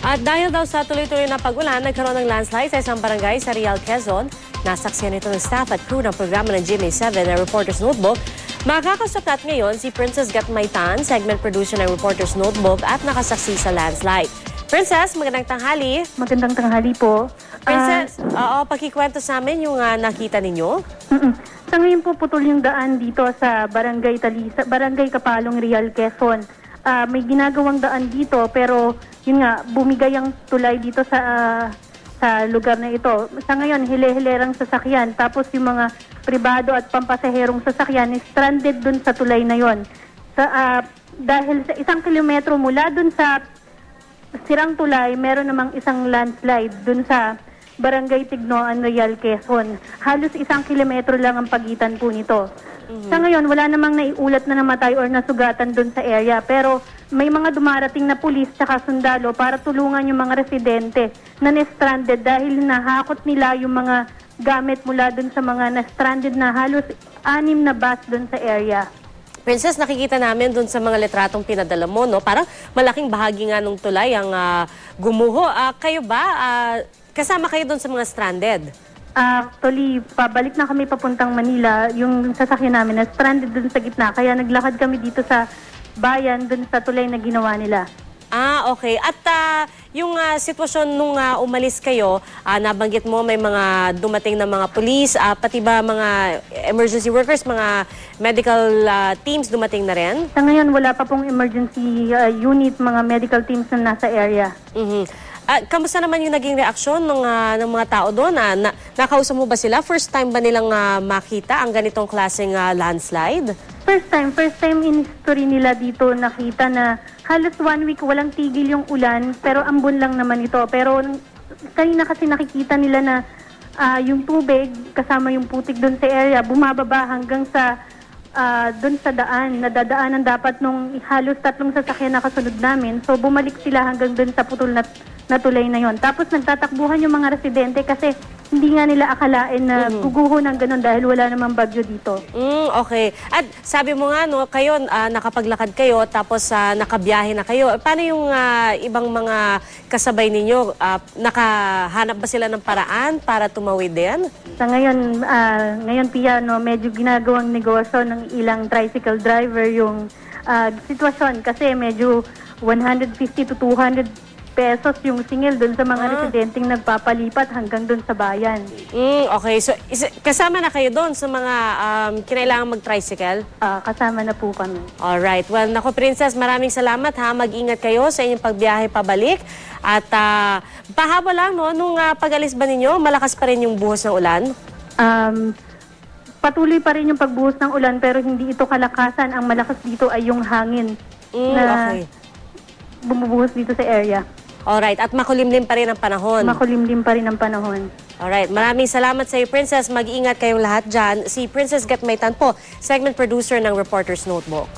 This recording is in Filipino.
At dahil daw sa tuloy-tuloy na pag-ulan, nagkaroon ng landslide sa isang barangay sa Real, Quezon. Nasaksihan ito ng staff at crew ng programa ng GMA7 na Reporter's Notebook. Makakasukat ngayon si Princess Gatmaytan, segment producer ng Reporter's Notebook at nakasaksi sa landslide. Princess, magandang tanghali. Magandang tanghali po. Princess, pakikwento sa amin yung nakita ninyo. Sa ngayon po putol yung daan dito sa Barangay Kapalong, Real, Quezon. May ginagawang daan dito pero yun nga, bumigay ang tulay dito sa lugar na ito. Sa ngayon, hile-hilerang sasakyan. Tapos yung mga pribado at pampasaherong sasakyan stranded dun sa tulay na yon. Dahil sa 1 kilometro mula dun sa sirang tulay, meron namang isang landslide dun sa Barangay Tignoan, Real, Quezon. Halos 1 kilometro lang ang pagitan po nito. Sa ngayon, wala namang naiulat na namatay or nasugatan dun sa area. Pero may mga dumarating na pulis tsaka sundalo para tulungan yung mga residente na na-stranded dahil nahakot nila yung mga gamit mula dun sa mga na-stranded na halos 6 na bus dun sa area. Princess, nakikita namin dun sa mga litratong pinadala mo, no? Parang malaking bahagi nga ng tulay ang gumuho. Kayo ba, kasama kayo dun sa mga stranded? Actually, pabalik na kami papuntang Manila. Yung sasakyan namin na stranded dun sa gitna. Kaya naglakad kami dito sa bayan dun sa tulay na ginawa nila. Okay. At yung sitwasyon nung umalis kayo, nabanggit mo may mga dumating na mga police, pati ba mga emergency workers, mga medical teams dumating na rin? Sa ngayon, wala pa pong emergency unit, mga medical teams na nasa area. Kamusta naman yung naging reaksyon ng mga tao doon? Nakausap mo ba sila? First time ba nilang makita ang ganitong klaseng landslide? First time in history nila dito nakita na halos 1 week walang tigil yung ulan, pero ambon lang naman ito. Pero kanina kasi nakikita nila na yung tubig kasama yung putik doon sa area bumababa hanggang sa doon sa daan. Nadadaanan dapat nung halos 3 sasakyan na kasunod namin. So bumalik sila hanggang doon sa putol na tulay na yon. Tapos nagtatakbuhan yung mga residente kasi hindi nga nila akalain na guguho ng ganun dahil wala namang bagyo dito. Okay. At sabi mo nga, no, kayo, nakapaglakad kayo tapos nakabiyahe na kayo. Paano yung ibang mga kasabay ninyo? Nakahanap ba sila ng paraan para tumawid din? Sa ngayon Pia, no, medyo ginagawang negosyo ng ilang tricycle driver yung sitwasyon kasi medyo 150 to 200 pesos yung singil dun sa mga residenteng nagpapalipat hanggang dun sa bayan. Okay. So, kasama na kayo dun sa mga kinailangan mag-tricycle? Kasama na po kami. Alright. Well, naku, Princess, maraming salamat ha. Mag-ingat kayo sa inyong pagbiyahe pabalik. At pahaba lang, no, nung pag-alis ba ninyo, malakas pa rin yung buhos ng ulan? Patuloy pa rin yung pagbuhos ng ulan pero hindi ito kalakasan. Ang malakas dito ay yung hangin na bumubuhos dito sa area. Alright, at makulimlim pa rin ang panahon. Makulimlim pa rin ang panahon. Alright, maraming salamat sa iyo, Princess. Mag-iingat kayong lahat dyan. Si Princess Gatmaytan po, segment producer ng Reporter's Notebook.